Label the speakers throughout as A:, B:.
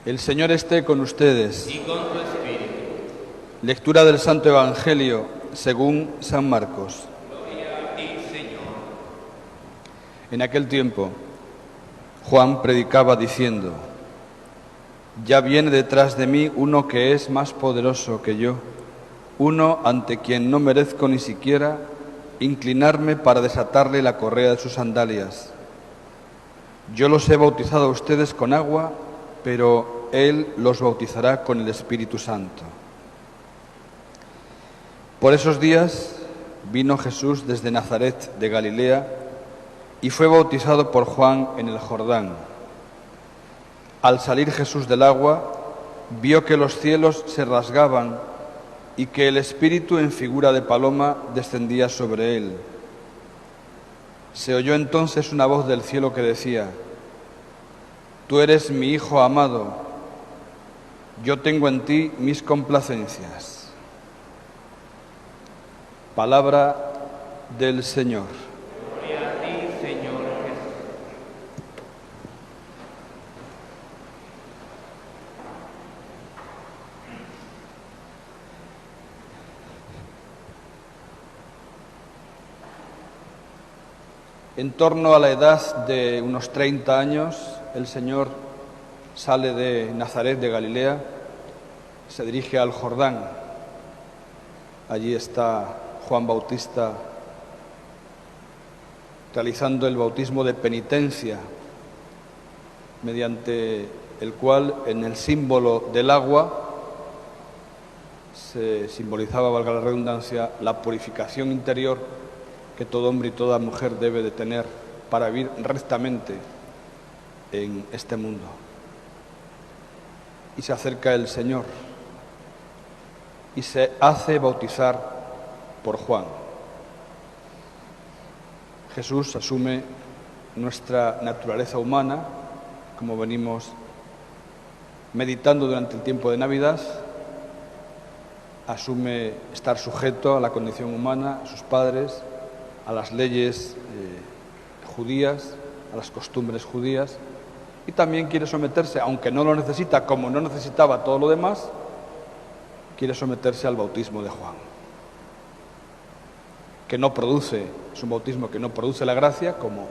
A: El Señor esté con ustedes.
B: Y con tu espíritu.
A: Lectura del Santo Evangelio según San Marcos.
B: Gloria a ti, Señor.
A: En aquel tiempo, Juan predicaba diciendo: Ya viene detrás de mí uno que es más poderoso que yo, uno ante quien no merezco ni siquiera inclinarme para desatarle la correa de sus sandalias. Yo los he bautizado a ustedes con agua, pero Él los bautizará con el Espíritu Santo. Por esos días vino Jesús desde Nazaret de Galilea y fue bautizado por Juan en el Jordán. Al salir Jesús del agua, vio que los cielos se rasgaban y que el Espíritu en figura de paloma descendía sobre él. Se oyó entonces una voz del cielo que decía: Tú eres mi Hijo amado, yo tengo en ti mis complacencias. Palabra del Señor.
B: Gloria a ti, Señor Jesús.
A: En torno a la edad de unos 30 años, el Señor sale de Nazaret de Galilea, se dirige al Jordán. Allí está Juan Bautista realizando el bautismo de penitencia, mediante el cual en el símbolo del agua se simbolizaba, valga la redundancia, la purificación interior que todo hombre y toda mujer debe de tener para vivir rectamente en este mundo. Y se acerca el Señor y se hace bautizar por Juan. Jesús asume nuestra naturaleza humana, como venimos meditando durante el tiempo de Navidad, asume estar sujeto a la condición humana, a sus padres, a las leyes judías, a las costumbres judías, y también quiere someterse, aunque no lo necesita, como no necesitaba todo lo demás, quiere someterse al bautismo de Juan, que no produce, es un bautismo que no produce la gracia, como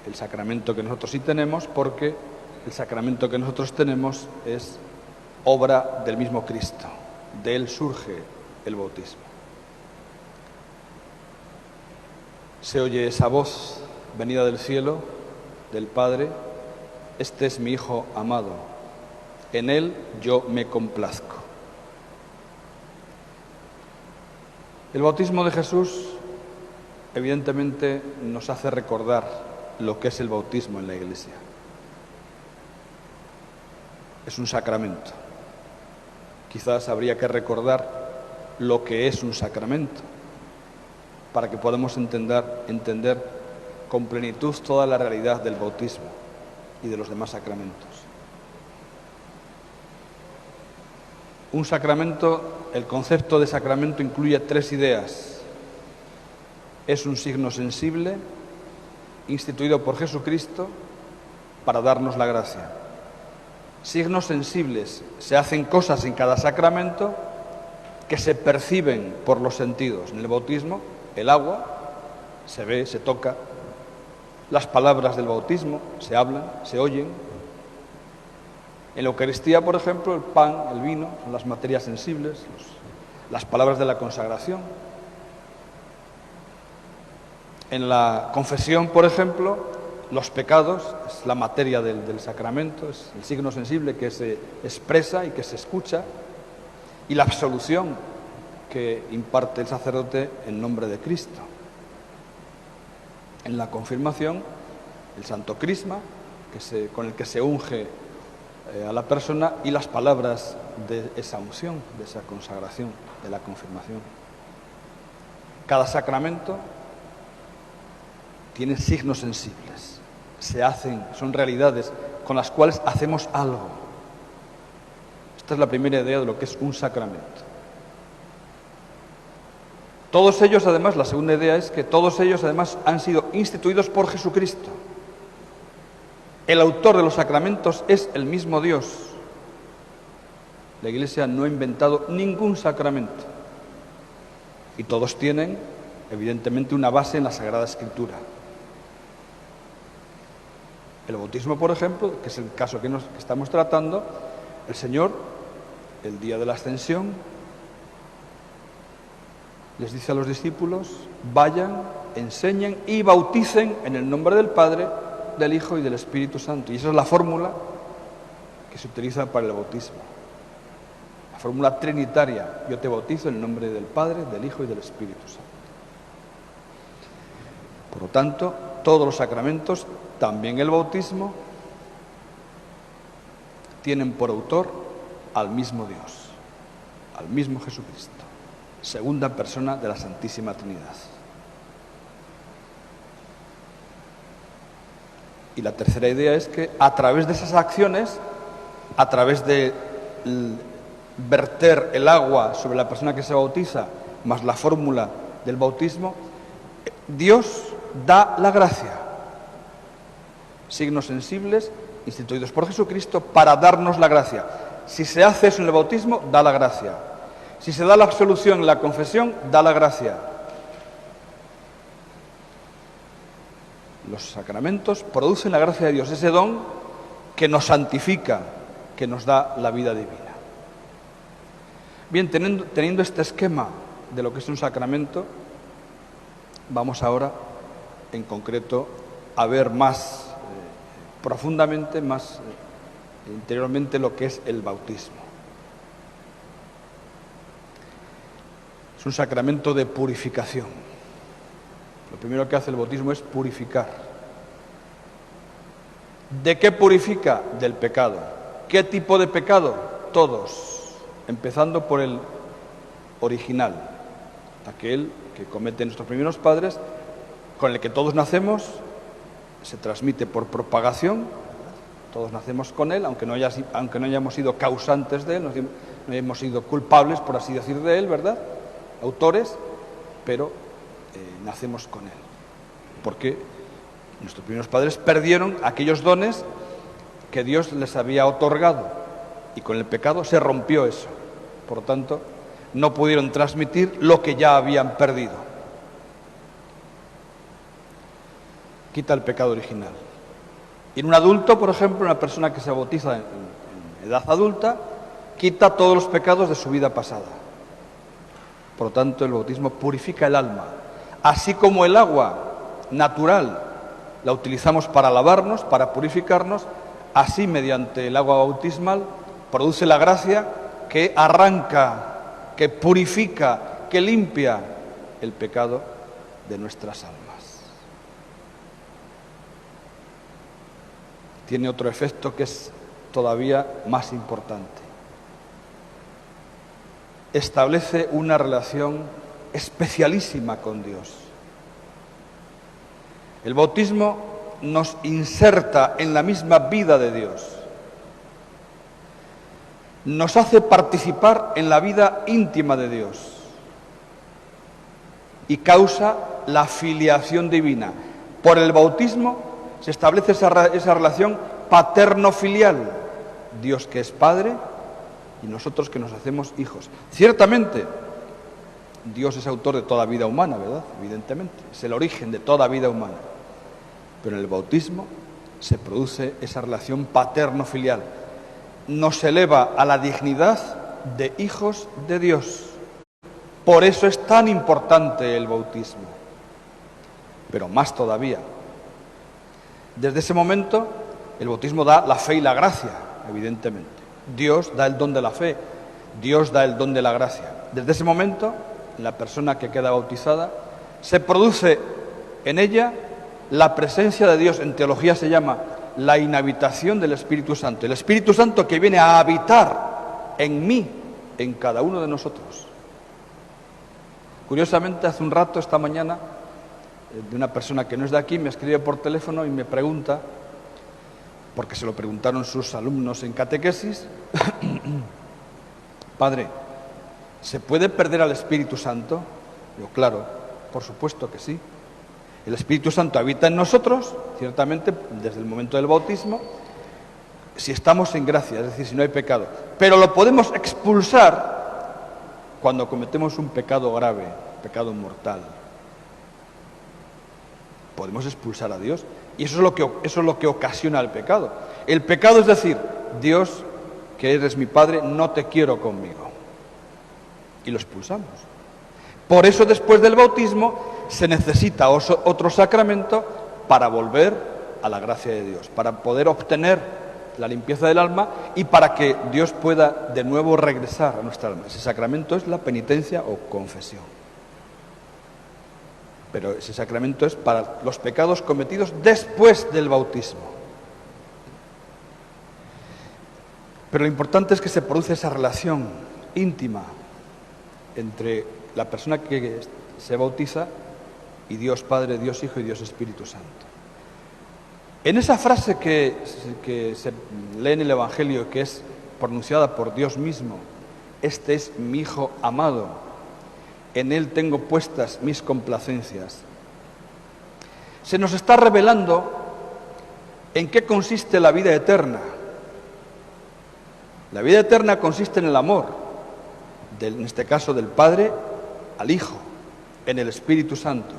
A: el sacramento que nosotros sí tenemos, porque el sacramento que nosotros tenemos es obra del mismo Cristo, de Él surge el bautismo. Se oye esa voz venida del cielo, del Padre: Este es mi Hijo amado, en Él yo me complazco. El bautismo de Jesús, evidentemente, nos hace recordar lo que es el bautismo en la Iglesia. Es un sacramento. Quizás habría que recordar lo que es un sacramento, para que podamos entender con plenitud toda la realidad del bautismo y de los demás sacramentos. Un sacramento, el concepto de sacramento incluye 3 ideas. Es un signo sensible, instituido por Jesucristo para darnos la gracia. Signos sensibles: se hacen cosas en cada sacramento que se perciben por los sentidos. En el bautismo, el agua se ve, se toca. Las palabras del bautismo se hablan, se oyen. En la Eucaristía, por ejemplo, el pan, el vino, son las materias sensibles, las palabras de la consagración. En la confesión, por ejemplo, los pecados es la materia del sacramento, es el signo sensible que se expresa y que se escucha. Y la absolución que imparte el sacerdote en nombre de Cristo. En la confirmación, el santo crisma, con el que se unge a la persona, y las palabras de esa unción, de esa consagración, de la confirmación. Cada sacramento tiene signos sensibles, son realidades con las cuales hacemos algo. Esta es la primera idea de lo que es un sacramento. Todos ellos, además, la segunda idea es que todos ellos, además, han sido instituidos por Jesucristo. El autor de los sacramentos es el mismo Dios. La Iglesia no ha inventado ningún sacramento. Y todos tienen, evidentemente, una base en la Sagrada Escritura. El bautismo, por ejemplo, que es el caso que estamos tratando, el Señor, el día de la Ascensión, les dice a los discípulos: vayan, enseñen y bauticen en el nombre del Padre, del Hijo y del Espíritu Santo. Y esa es la fórmula que se utiliza para el bautismo. La fórmula trinitaria: yo te bautizo en el nombre del Padre, del Hijo y del Espíritu Santo. Por lo tanto, todos los sacramentos, también el bautismo, tienen por autor al mismo Dios, al mismo Jesucristo, segunda persona de la Santísima Trinidad. Y la tercera idea es que a través de esas acciones, a través de verter el agua sobre la persona que se bautiza, más la fórmula del bautismo, Dios da la gracia. Signos sensibles instituidos por Jesucristo para darnos la gracia. Si se hace eso en el bautismo, da la gracia. Si se da la absolución en la confesión, da la gracia. Los sacramentos producen la gracia de Dios, ese don que nos santifica, que nos da la vida divina. Bien, teniendo este esquema de lo que es un sacramento, vamos ahora, en concreto, a ver más profundamente, más interiormente, lo que es el bautismo. Es un sacramento de purificación. Lo primero que hace el bautismo es purificar. ¿De qué purifica? Del pecado. ¿Qué tipo de pecado? Todos, empezando por el original, aquel que cometen nuestros primeros padres, con el que todos nacemos, se transmite por propagación, todos nacemos con él, aunque no hayamos sido causantes de él, no hayamos sido culpables, por así decir, de él, ¿verdad? Autores, pero nacemos con él, porque nuestros primeros padres perdieron aquellos dones que Dios les había otorgado, y con el pecado se rompió eso. Por lo tanto, no pudieron transmitir lo que ya habían perdido. Quita el pecado original. Y en un adulto, por ejemplo, una persona que se bautiza en edad adulta, quita todos los pecados de su vida pasada. Por lo tanto, el bautismo purifica el alma. Así como el agua natural la utilizamos para lavarnos, para purificarnos, así mediante el agua bautismal produce la gracia que arranca, que purifica, que limpia el pecado de nuestras almas. Tiene otro efecto que es todavía más importante. Establece una relación especialísima con Dios. El bautismo nos inserta en la misma vida de Dios. Nos hace participar en la vida íntima de Dios y causa la filiación divina. Por el bautismo se establece esa relación paterno-filial. Dios que es Padre y nosotros que nos hacemos hijos. Ciertamente, Dios es autor de toda vida humana, ¿verdad? Evidentemente, es el origen de toda vida humana. Pero en el bautismo se produce esa relación paterno-filial. Nos eleva a la dignidad de hijos de Dios. Por eso es tan importante el bautismo. Pero más todavía, desde ese momento, el bautismo da la fe y la gracia, evidentemente. Dios da el don de la fe, Dios da el don de la gracia. Desde ese momento, en la persona que queda bautizada, se produce en ella la presencia de Dios. En teología se llama la inhabitación del Espíritu Santo. El Espíritu Santo que viene a habitar en mí, en cada uno de nosotros. Curiosamente, hace un rato, esta mañana, de una persona que no es de aquí, me escribe por teléfono y me pregunta, porque se lo preguntaron sus alumnos en catequesis, Padre, ¿se puede perder al Espíritu Santo? Yo, claro, por supuesto que sí. El Espíritu Santo habita en nosotros, ciertamente, desde el momento del bautismo, si estamos en gracia, es decir, si no hay pecado. Pero lo podemos expulsar cuando cometemos un pecado grave, pecado mortal. Podemos expulsar a Dios. Y eso es lo que ocasiona el pecado. El pecado es decir, Dios, que eres mi Padre, no te quiero conmigo. Y lo expulsamos. Por eso después del bautismo se necesita otro sacramento para volver a la gracia de Dios, para poder obtener la limpieza del alma y para que Dios pueda de nuevo regresar a nuestra alma. Ese sacramento es la penitencia o confesión. Pero ese sacramento es para los pecados cometidos después del bautismo. Pero lo importante es que se produce esa relación íntima entre la persona que se bautiza y Dios Padre, Dios Hijo y Dios Espíritu Santo. En esa frase que se lee en el Evangelio, que es pronunciada por Dios mismo, este es mi Hijo amado, en Él tengo puestas mis complacencias, se nos está revelando en qué consiste la vida eterna. La vida eterna consiste en el amor, en este caso del Padre al Hijo, en el Espíritu Santo.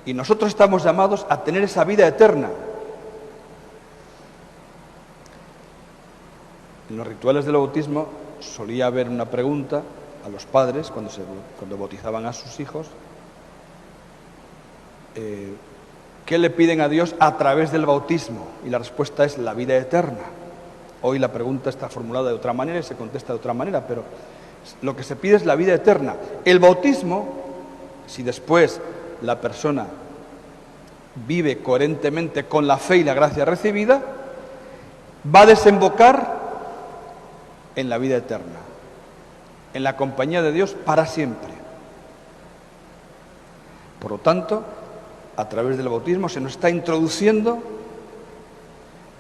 A: Y nosotros estamos llamados a tener esa vida eterna. En los rituales del bautismo solía haber una pregunta a los padres cuando bautizaban a sus hijos. ¿Qué le piden a Dios a través del bautismo? Y la respuesta es la vida eterna. Hoy la pregunta está formulada de otra manera y se contesta de otra manera, pero lo que se pide es la vida eterna. El bautismo, si después la persona vive coherentemente con la fe y la gracia recibida, va a desembocar en la vida eterna, en la compañía de Dios para siempre. Por lo tanto, a través del bautismo se nos está introduciendo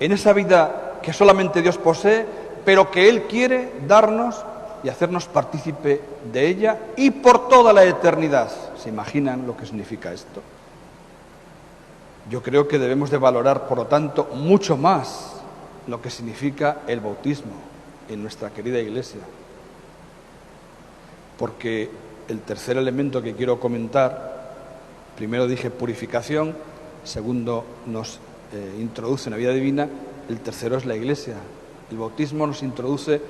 A: en esa vida que solamente Dios posee, pero que Él quiere darnos y hacernos partícipe de ella y por toda la eternidad. ¿Se imaginan lo que significa esto? Yo creo que debemos de valorar, por lo tanto, mucho más lo que significa el bautismo en nuestra querida Iglesia. Porque el tercer elemento que quiero comentar, primero dije purificación, segundo nos introduce en la vida divina, el tercero es la Iglesia. El bautismo nos introduce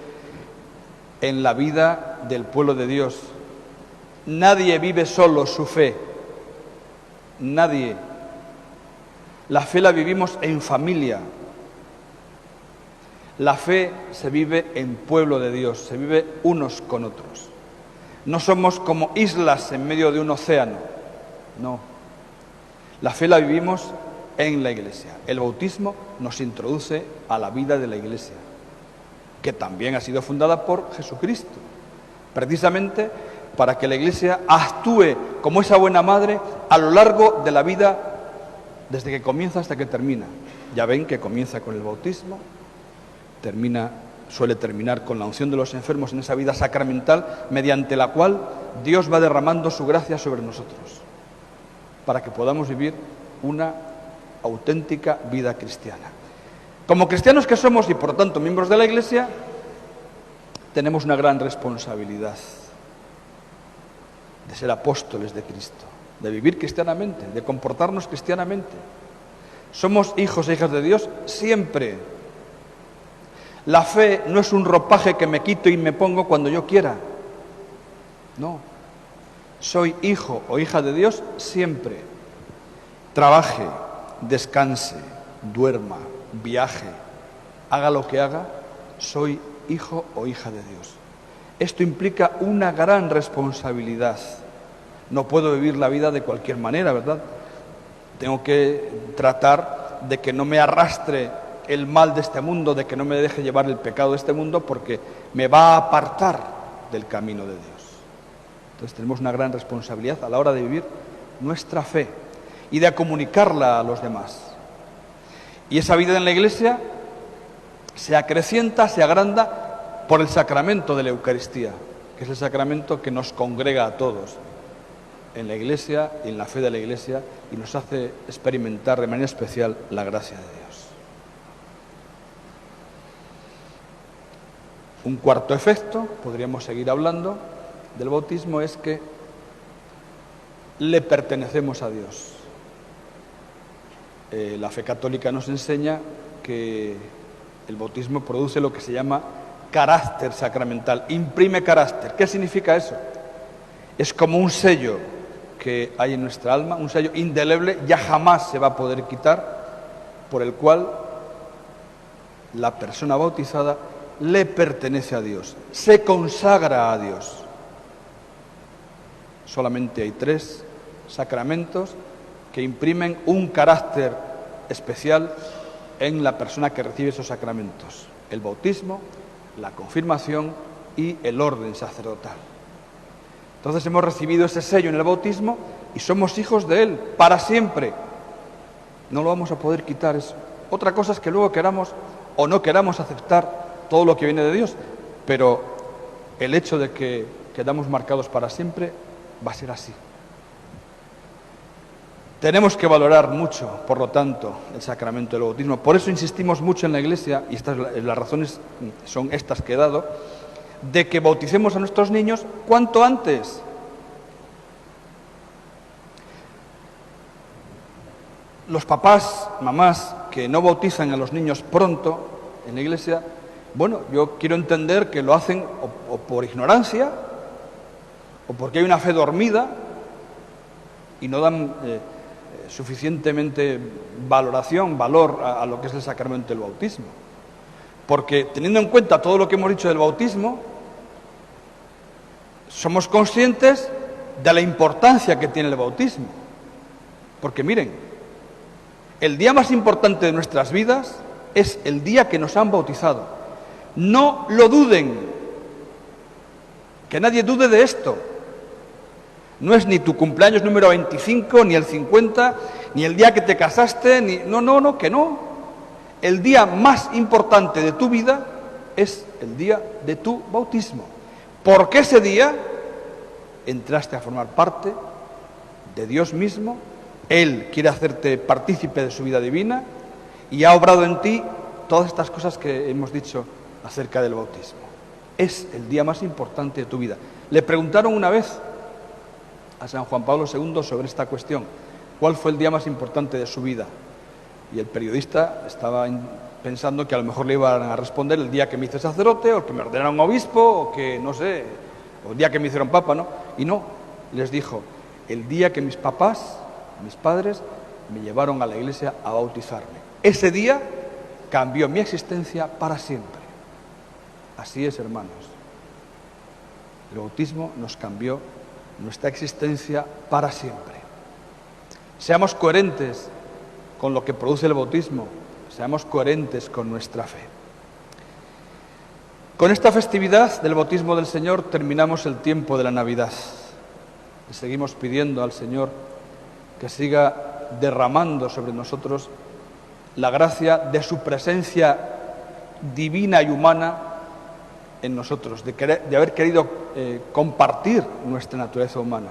A: en la vida del pueblo de Dios. Nadie vive solo su fe, nadie. La fe la vivimos en familia. La fe se vive en pueblo de Dios, se vive unos con otros. No somos como islas en medio de un océano, no. La fe la vivimos en la Iglesia. El bautismo nos introduce a la vida de la Iglesia, que también ha sido fundada por Jesucristo, precisamente para que la Iglesia actúe como esa buena madre a lo largo de la vida, desde que comienza hasta que termina. Ya ven que comienza con el bautismo, suele terminar con la unción de los enfermos en esa vida sacramental, mediante la cual Dios va derramando su gracia sobre nosotros, para que podamos vivir una auténtica vida cristiana. Como cristianos que somos y por lo tanto miembros de la Iglesia, tenemos una gran responsabilidad de ser apóstoles de Cristo, de vivir cristianamente, de comportarnos cristianamente. Somos hijos e hijas de Dios siempre. La fe no es un ropaje que me quito y me pongo cuando yo quiera. No. Soy hijo o hija de Dios siempre. Trabaje, descanse, duerma, viaje, haga lo que haga, soy hijo o hija de Dios. Esto implica una gran responsabilidad. No puedo vivir la vida de cualquier manera, ¿verdad? Tengo que tratar de que no me arrastre el mal de este mundo, de que no me deje llevar el pecado de este mundo, porque me va a apartar del camino de Dios. Entonces tenemos una gran responsabilidad a la hora de vivir nuestra fe y de comunicarla a los demás. Y esa vida en la Iglesia se acrecienta, se agranda por el sacramento de la Eucaristía, que es el sacramento que nos congrega a todos en la Iglesia y en la fe de la Iglesia y nos hace experimentar de manera especial la gracia de Dios. Un cuarto efecto, podríamos seguir hablando, del bautismo es que le pertenecemos a Dios. La fe católica nos enseña que el bautismo produce lo que se llama carácter sacramental, imprime carácter. ¿Qué significa eso? Es como un sello que hay en nuestra alma, un sello indeleble, ya jamás se va a poder quitar, por el cual la persona bautizada le pertenece a Dios, se consagra a Dios. Solamente hay 3 sacramentos que imprimen un carácter especial en la persona que recibe esos sacramentos: el bautismo, la confirmación y el orden sacerdotal. Entonces hemos recibido ese sello en el bautismo y somos hijos de Él para siempre. No lo vamos a poder quitar eso. Otra cosa es que luego queramos o no queramos aceptar todo lo que viene de Dios, pero el hecho de que quedamos marcados para siempre va a ser así. Tenemos que valorar mucho, por lo tanto, el sacramento del bautismo. Por eso insistimos mucho en la Iglesia, y las razones son estas que he dado, de que bauticemos a nuestros niños cuanto antes. Los papás, mamás, que no bautizan a los niños pronto en la Iglesia, bueno, yo quiero entender que lo hacen o por ignorancia, o porque hay una fe dormida y no dan suficientemente valor a lo que es el sacramento del bautismo. Porque teniendo en cuenta todo lo que hemos dicho del bautismo, somos conscientes de la importancia que tiene el bautismo. Porque miren, el día más importante de nuestras vidas es el día que nos han bautizado. No lo duden, que nadie dude de esto. No es ni tu cumpleaños número 25, ni el 50, ni el día que te casaste, ni... No, que no. El día más importante de tu vida es el día de tu bautismo. Porque ese día entraste a formar parte de Dios mismo. Él quiere hacerte partícipe de su vida divina y ha obrado en ti todas estas cosas que hemos dicho acerca del bautismo. Es el día más importante de tu vida. Le preguntaron una vez a San Juan Pablo II sobre esta cuestión: ¿cuál fue el día más importante de su vida? Y el periodista estaba pensando que a lo mejor le iban a responder el día que me hice sacerdote, o que me ordenaron obispo, o que, no sé, o el día que me hicieron papa, ¿no? Y no, les dijo: el día que mis papás, mis padres, me llevaron a la iglesia a bautizarme. Ese día cambió mi existencia para siempre. Así es, hermanos. El bautismo nos cambió nuestra existencia para siempre. Seamos coherentes con lo que produce el bautismo, seamos coherentes con nuestra fe. Con esta festividad del bautismo del Señor terminamos el tiempo de la Navidad. Le seguimos pidiendo al Señor que siga derramando sobre nosotros la gracia de su presencia divina y humana en nosotros, de haber querido compartir nuestra naturaleza humana.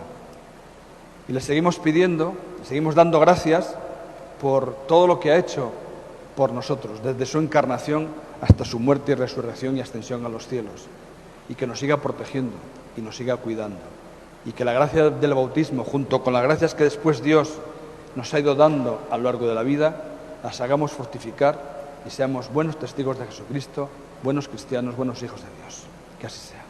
A: Y le seguimos pidiendo, le seguimos dando gracias por todo lo que ha hecho por nosotros, desde su encarnación hasta su muerte y resurrección y ascensión a los cielos, y que nos siga protegiendo y nos siga cuidando, y que la gracia del bautismo, junto con las gracias que después Dios nos ha ido dando a lo largo de la vida, las hagamos fructificar y seamos buenos testigos de Jesucristo, buenos cristianos, buenos hijos de Dios. Que así sea.